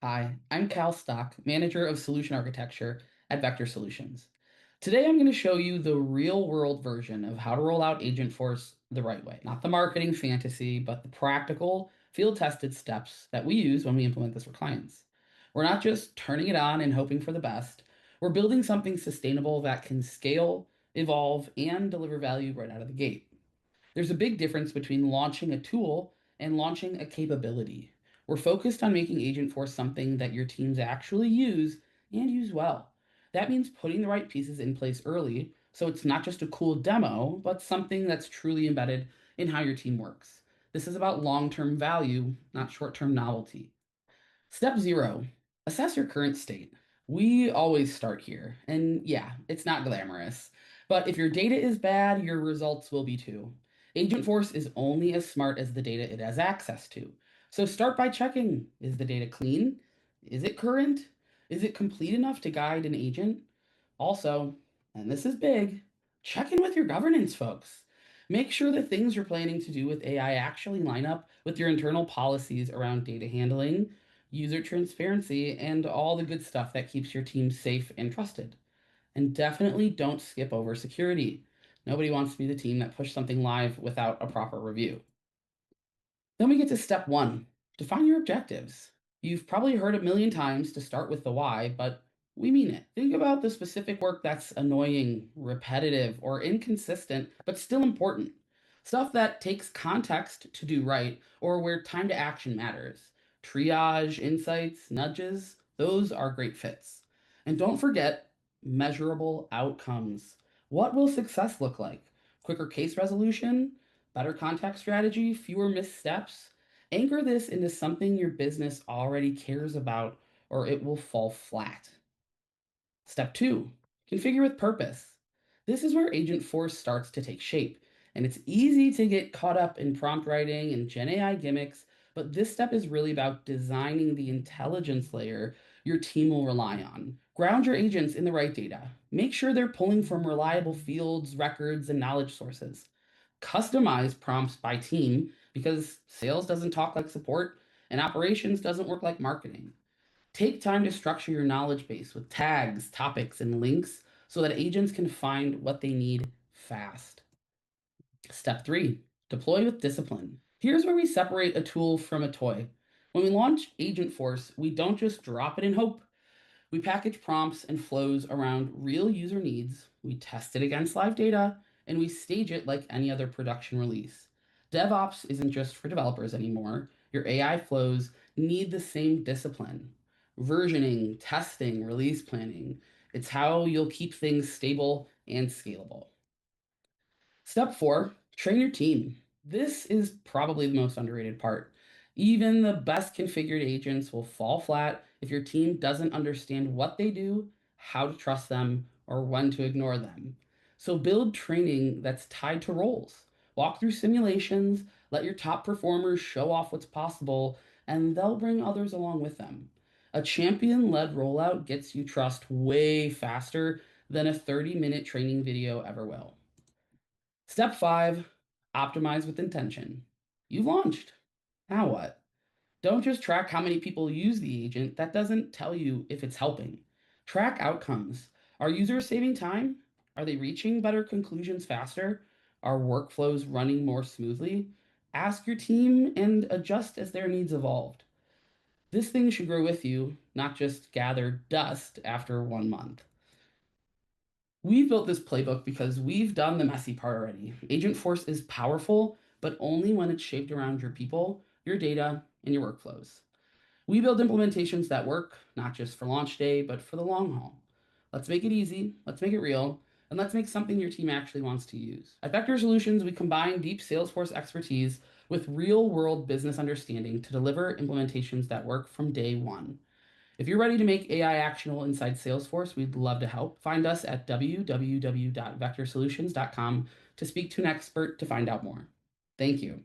Hi, I'm Cal Stock, Manager of Solution Architecture at Vectr Solutions. Today I'm going to show you the real-world version of how to roll out Agentforce the right way. Not the marketing fantasy, but the practical, field-tested steps that we use when we implement this for clients. We're not just turning it on and hoping for the best. We're building something sustainable that can scale, evolve, and deliver value right out of the gate. There's a big difference between launching a tool and launching a capability. We're focused on making Agentforce something that your teams actually use and use well. That means putting the right pieces in place early so it's not just a cool demo, but something that's truly embedded in how your team works. This is about long term value, not short term novelty. Step zero, assess your current state. We always start here. And yeah, it's not glamorous. But if your data is bad, your results will be too. Agentforce is only as smart as the data it has access to. So start by checking, is the data clean? Is it current? Is it complete enough to guide an agent? Also, and this is big, check in with your governance folks. Make sure the things you're planning to do with AI actually line up with your internal policies around data handling, user transparency, and all the good stuff that keeps your team safe and trusted. And definitely don't skip over security. Nobody wants to be the team that pushed something live without a proper review. Then we get to step one, define your objectives. You've probably heard a million times to start with the why, but we mean it. Think about the specific work that's annoying, repetitive, or inconsistent, but still important. Stuff that takes context to do right, or where time to action matters. Triage, insights, nudges, those are great fits. And don't forget measurable outcomes. What will success look like? Quicker case resolution? Better contact strategy, fewer missteps. Anchor this into something your business already cares about, or it will fall flat. Step two, configure with purpose. This is where Agentforce starts to take shape, and it's easy to get caught up in prompt writing and Gen AI gimmicks, but this step is really about designing the intelligence layer your team will rely on. Ground your agents in the right data. Make sure they're pulling from reliable fields, records, and knowledge sources. Customize prompts by team because sales doesn't talk like support and operations doesn't work like marketing. Take time to structure your knowledge base with tags, topics, and links so that agents can find what they need fast. Step three, deploy with discipline. Here's where we separate a tool from a toy. When we launch Agentforce, we don't just drop it in hope. We package prompts and flows around real user needs, we test it against live data, and we stage it like any other production release. DevOps isn't just for developers anymore. Your AI flows need the same discipline. Versioning, testing, release planning. It's how you'll keep things stable and scalable. Step four, train your team. This is probably the most underrated part. Even the best configured agents will fall flat if your team doesn't understand what they do, how to trust them, or when to ignore them. So build training that's tied to roles. Walk through simulations, let your top performers show off what's possible, and they'll bring others along with them. A champion led rollout gets you trust way faster than a 30-minute training video ever will. Step five, optimize with intention. You've launched. Now what? Don't just track how many people use the agent. That doesn't tell you if it's helping. Track outcomes. Are users saving time? Are they reaching better conclusions faster? Are workflows running more smoothly? Ask your team and adjust as their needs evolved. This thing should grow with you, not just gather dust after 1 month. We've built this playbook because we've done the messy part already. Agentforce is powerful, but only when it's shaped around your people, your data, and your workflows. We build implementations that work, not just for launch day, but for the long haul. Let's make it easy, let's make it real, and let's make something your team actually wants to use. At Vectr Solutions, we combine deep Salesforce expertise with real world business understanding to deliver implementations that work from day one. If you're ready to make AI actionable inside Salesforce, we'd love to help. Find us at www.vectorsolutions.com to speak to an expert to find out more. Thank you.